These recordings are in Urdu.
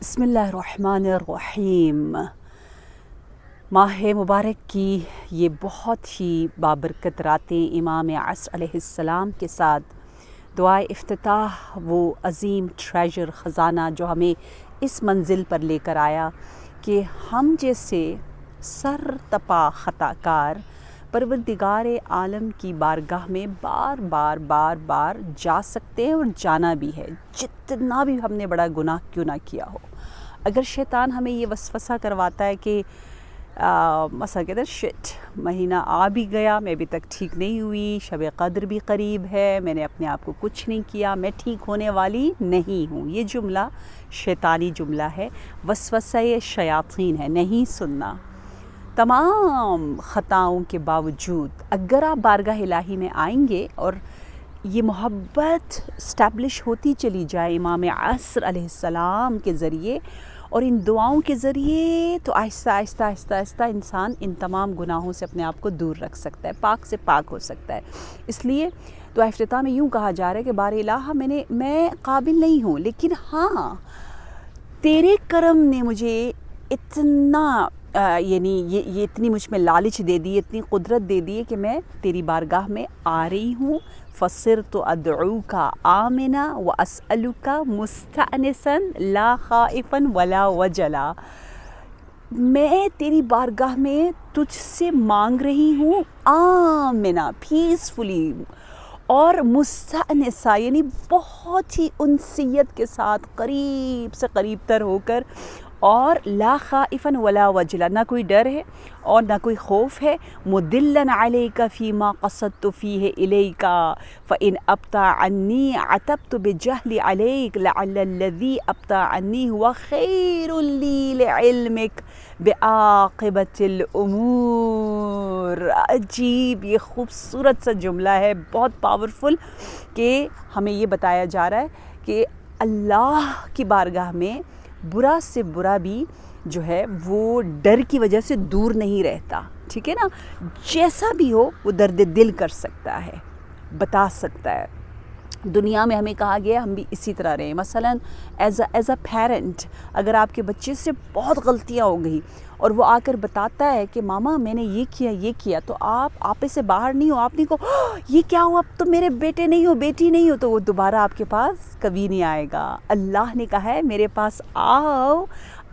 بسم اللہ الرحمن الرحیم۔ ماہ مبارک کی یہ بہت ہی بابرکت راتیں امام عصر علیہ السلام کے ساتھ دعائے افتتاح، وہ عظیم ٹریجر خزانہ جو ہمیں اس منزل پر لے کر آیا کہ ہم جیسے سر تپا خطا کار پروردگار عالم کی بارگاہ میں بار بار جا سکتے ہیں، اور جانا بھی ہے، جتنا بھی ہم نے بڑا گناہ کیوں نہ کیا ہو۔ اگر شیطان ہمیں یہ وسوسہ کرواتا ہے کہ مثلا کہتے ہیں شٹ، مہینہ آ بھی گیا، میں ابھی تک ٹھیک نہیں ہوئی، شب قدر بھی قریب ہے، میں نے اپنے آپ کو کچھ نہیں کیا، میں ٹھیک ہونے والی نہیں ہوں، یہ جملہ شیطانی جملہ ہے، وسوسہ شیاطین ہے، نہیں سننا۔ تمام خطاؤں کے باوجود اگر آپ بارگاہ الہی میں آئیں گے اور یہ محبت اسٹیبلش ہوتی چلی جائے امام عصر علیہ السلام کے ذریعے اور ان دعاؤں کے ذریعے، تو آہستہ آہستہ انسان ان تمام گناہوں سے اپنے آپ کو دور رکھ سکتا ہے، پاک سے پاک ہو سکتا ہے۔ اس لیے دعا افتتاح میں یوں کہا جا رہا ہے کہ بار الہ میں قابل نہیں ہوں، لیکن ہاں تیرے کرم نے مجھے اتنا یعنی یہ اتنی مجھ میں لالچ دے دی، اتنی قدرت دے دی کہ میں تیری بارگاہ میں آ رہی ہوں۔ فصرت ادعوک آمنا واسألک مستأنسا لا خائفا ولا وجلا۔ میں تیری بارگاہ میں تجھ سے مانگ رہی ہوں آمنا، پیسفلی، اور مستأنسہ یعنی بہت ہی انسیت کے ساتھ قریب سے قریب تر ہو کر، اور لا خائفا ولا وجلا، نہ کوئی ڈر ہے اور نہ کوئی خوف ہے۔ مدلا علیک فیما قصدت فیہ الیک فإن ابطأ عنی عتبت بجہل علیک لعل الذی ابطأ عنی هو خیر لی لعلمک بعاقبۃ الامور۔ عجیب، یہ خوبصورت سا جملہ ہے، بہت پاورفل، کہ ہمیں یہ بتایا جا رہا ہے کہ اللہ کی بارگاہ میں برا سے برا بھی جو ہے وہ ڈر کی وجہ سے دور نہیں رہتا، ٹھیک ہے نا؟ جیسا بھی ہو وہ درد دل کر سکتا ہے، بتا سکتا ہے۔ دنیا میں ہمیں کہا گیا ہم بھی اسی طرح رہیں۔ مثلا ایز اے پیرنٹ، اگر آپ کے بچے سے بہت غلطیاں ہو گئی اور وہ آ کر بتاتا ہے کہ ماما میں نے یہ کیا، تو آپ آپے سے باہر نہیں ہو، آپ نہیں کہو یہ کیا ہوا، اب تم میرے بیٹے نہیں ہو، بیٹی نہیں ہو، تو وہ دوبارہ آپ کے پاس کبھی نہیں آئے گا۔ اللہ نے کہا ہے میرے پاس آؤ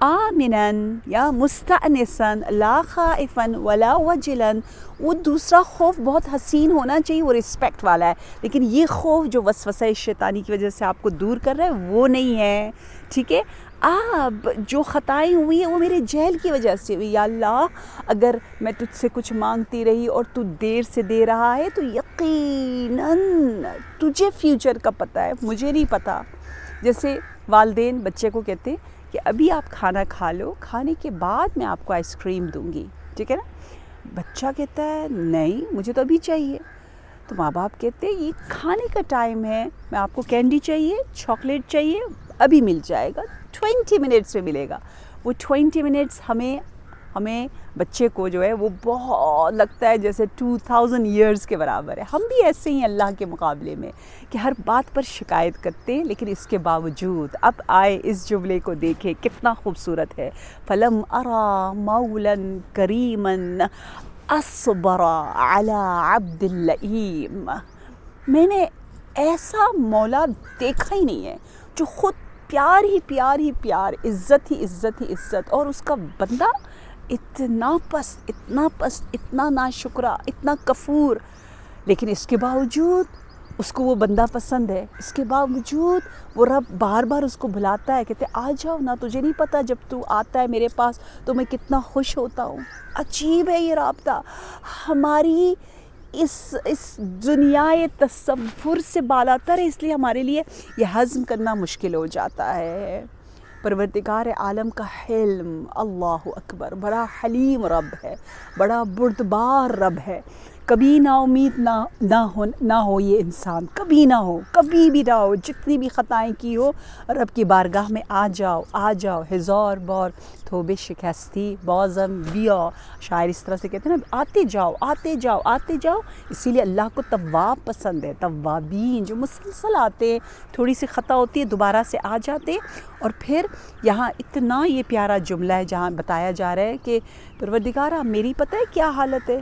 آمناً یا مستأنساً لا خائفاً ولا وجلاً۔ وہ دوسرا خوف بہت حسین ہونا چاہیے، وہ رسپیکٹ والا ہے، لیکن یہ خوف جو وسوسہ شیطانی کی وجہ سے آپ کو دور کر رہا ہے وہ نہیں ہے، ٹھیک ہے؟ اب جو خطائیں ہوئی ہیں وہ میرے جہل کی وجہ سے ہوئی، یا اللہ اگر میں تجھ سے کچھ مانگتی رہی اور تو دیر سے دے رہا ہے تو یقیناً تجھے فیوچر کا پتہ ہے، مجھے نہیں پتہ۔ جیسے والدین بچے کو کہتے ہیں کہ ابھی آپ کھانا کھا لو، کھانے کے بعد میں آپ کو آئس کریم دوں گی، ٹھیک ہے نا؟ بچہ کہتا ہے نہیں مجھے تو ابھی چاہیے، تو ماں باپ کہتے ہیں یہ کھانے کا ٹائم ہے، میں آپ کو کینڈی چاہیے، چاکلیٹ چاہیے، ابھی مل جائے گا، 20 منٹس میں ملے گا۔ وہ 20 منٹس ہمیں بچے کو جو ہے وہ بہت لگتا ہے جیسے 2000 ایئرز کے برابر ہے۔ ہم بھی ایسے ہی اللہ کے مقابلے میں کہ ہر بات پر شکایت کرتے ہیں، لیکن اس کے باوجود اب آئے اس جملے کو دیکھیں کتنا خوبصورت ہے۔ فَلَمْ أَرَى مَوْلًا كَرِيمًا أَصْبَرَ عَلَى عَبْدِ اللَّئِيمِ۔ میں نے ایسا مولا دیکھا ہی نہیں ہے جو خود پیار ہی پیار، عزت ہی عزت، اور اس کا بندہ اتنا پست، اتنا ناشکرا، اتنا کفور، لیکن اس کے باوجود اس کو وہ بندہ پسند ہے، اس کے باوجود وہ رب بار بار اس کو بلاتا ہے، کہتے آ جاؤ نا، تجھے نہیں پتہ جب تو آتا ہے میرے پاس تو میں کتنا خوش ہوتا ہوں۔ عجیب ہے یہ رابطہ، ہماری اس دنیا تصور سے بالا تر ہے، اس لیے ہمارے لیے یہ ہضم کرنا مشکل ہو جاتا ہے۔ پروردگار عالم کا حلم، اللہ اکبر، بڑا حلیم رب ہے، بڑا بردبار رب ہے، کبھی نا امید نہ ہو یہ انسان، کبھی نہ ہو، کبھی بھی نہ ہو، جتنی بھی خطائیں کی ہو رب کی بارگاہ میں آ جاؤ، ہزار بار توبہ شکستی بازم بیا، شاعر اس طرح سے کہتے ہیں نا، آتے جاؤ. اسی لیے اللہ کو تواب پسند ہے، توابین جو مسلسل آتے ہیں، تھوڑی سی خطا ہوتی ہے دوبارہ سے آ جاتے. اور پھر یہاں اتنا یہ پیارا جملہ ہے جہاں بتایا جا رہا ہے کہ پروردگارہ میری پتہ ہے کیا حالت ہے،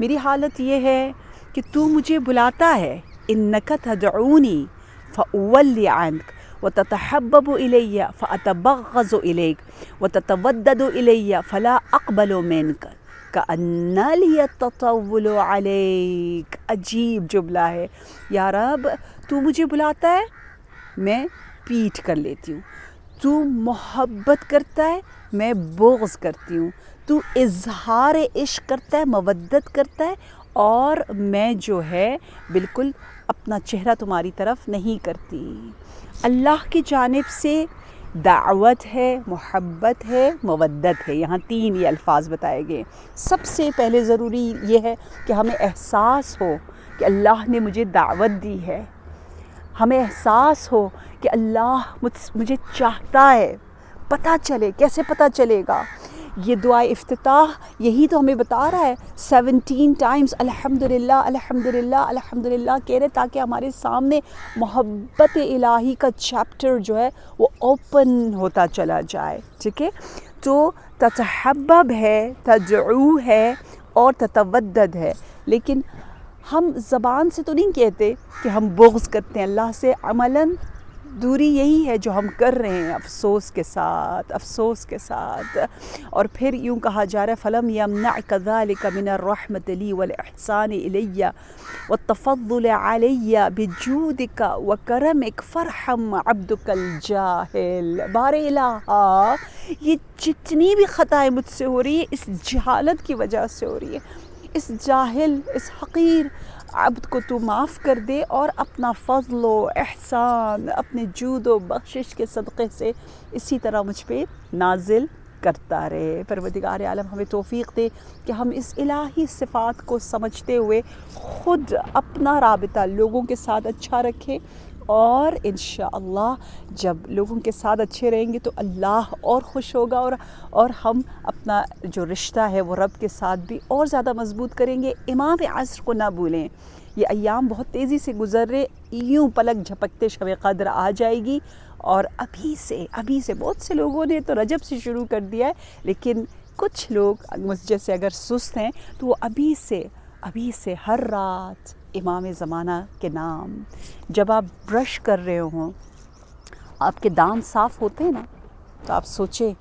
میری حالت یہ ہے کہ تو مجھے بلاتا ہے، انک تدعونی فاولی عنک وتتحبب الی فاتبغض الیک وتتودد الی فلا اقبل منک کأن لی التطول علیک. عجیب جملہ ہے. یا رب تو مجھے بلاتا ہے، میں پیٹھ کر لیتی ہوں. تو محبت کرتا ہے، میں بغض کرتی ہوں. تو اظہار عشق کرتا ہے، مودت کرتا ہے، اور میں جو ہے بالکل اپنا چہرہ تمہاری طرف نہیں کرتی. اللہ کی جانب سے دعوت ہے، محبت ہے، مودت ہے. یہاں 3 یہ الفاظ بتائے گئے. سب سے پہلے ضروری یہ ہے کہ ہمیں احساس ہو کہ اللہ نے مجھے دعوت دی ہے، ہمیں احساس ہو کہ اللہ مجھے چاہتا ہے. پتہ چلے، کیسے پتہ چلے گا؟ یہ دعائے افتتاح یہی تو ہمیں بتا رہا ہے. 17 ٹائمز الحمدللہ الحمدللہ الحمدللہ کہہ رہے تاکہ ہمارے سامنے محبت الہی کا چیپٹر جو ہے وہ اوپن ہوتا چلا جائے. ٹھیک ہے، تو تتحبب ہے، تدعو ہے اور تتودد ہے. لیکن ہم زبان سے تو نہیں کہتے کہ ہم بغض کرتے ہیں اللہ سے، عملاً دوری یہی ہے جو ہم کر رہے ہیں افسوس کے ساتھ. اور پھر یوں کہا جا رہا ہے فَلَمْ يَمْنَعْكَ ذَلِكَ مِنَ الرَّحْمَةِ لِي وَالْإِحْسَانِ إِلَيَّ وَالتَّفَضُّلِ عَلَيَّ بِجُودِكَ وَكَرَمِكَ فَارْحَمْ عَبْدُكَ الْجَاهِلِ. بار الہ، یہ جتنی بھی خطائیں مجھ سے ہو رہی ہے اس جہالت کی وجہ سے ہو رہی ہے. اس جاہل، اس حقیر عبد کو تو معاف کر دے، اور اپنا فضل و احسان، اپنے جود و بخشش کے صدقے سے اسی طرح مجھ پہ نازل کرتا رہے. پروردگار عالم ہمیں توفیق دے کہ ہم اس الہی صفات کو سمجھتے ہوئے خود اپنا رابطہ لوگوں کے ساتھ اچھا رکھیں، اور انشاءاللہ جب لوگوں کے ساتھ اچھے رہیں گے تو اللہ اور خوش ہوگا، اور ہم اپنا جو رشتہ ہے وہ رب کے ساتھ بھی اور زیادہ مضبوط کریں گے. امام عصر کو نہ بھولیں. یہ ایام بہت تیزی سے گزر رہے، یوں پلک جھپکتے شب قدر آ جائے گی. اور ابھی سے بہت سے لوگوں نے تو رجب سے شروع کر دیا ہے، لیکن کچھ لوگ مجھ جیسے اگر سست ہیں تو وہ ابھی سے ہر رات امام زمانہ کے نام، جب آپ برش کر رہے ہوں، آپ کے دانت صاف ہوتے ہیں نا، تو آپ سوچیں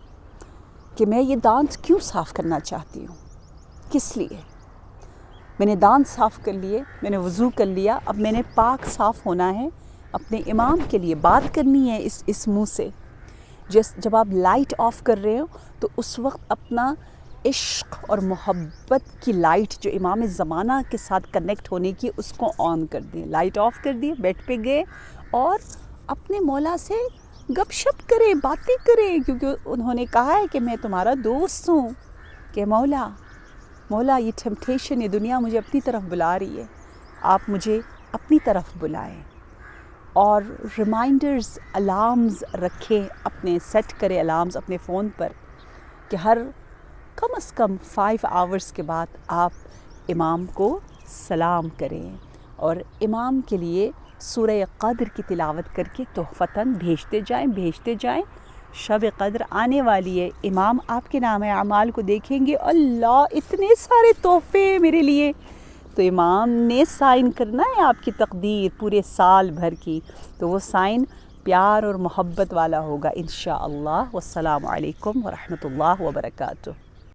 کہ میں یہ دانت کیوں صاف کرنا چاہتی ہوں، کس لیے؟ میں نے دانت صاف کر لیے، میں نے وضو کر لیا، اب میں نے پاک صاف ہونا ہے، اپنے امام کے لیے بات کرنی ہے اس منہ سے. جب آپ لائٹ آف کر رہے ہو تو اس وقت اپنا عشق اور محبت کی لائٹ جو امام زمانہ کے ساتھ کنیکٹ ہونے کی، اس کو آن کر دیں. لائٹ آف کر دی، بیڈ پہ گئے اور اپنے مولا سے گپ شپ کریں، باتیں کریں، کیونکہ انہوں نے کہا ہے کہ میں تمہارا دوست ہوں. کہ مولا یہ ٹیمپٹیشن، یہ دنیا مجھے اپنی طرف بلا رہی ہے، آپ مجھے اپنی طرف بلائیں. اور ریمائنڈرز، الارمز رکھیں، اپنے سیٹ کریں الارمز اپنے فون پر کہ ہر کم از کم 5 آورز کے بعد آپ امام کو سلام کریں، اور امام کے لیے سورہ قدر کی تلاوت کر کے تحفتاً بھیجتے جائیں. شب قدر آنے والی ہے، امام آپ کے نام اعمال کو دیکھیں گے، اللہ اتنے سارے تحفے میرے لیے. تو امام نے سائن کرنا ہے آپ کی تقدیر پورے سال بھر کی، تو وہ سائن پیار اور محبت والا ہوگا انشاءاللہ. والسلام علیکم ورحمۃ اللہ وبرکاتہ.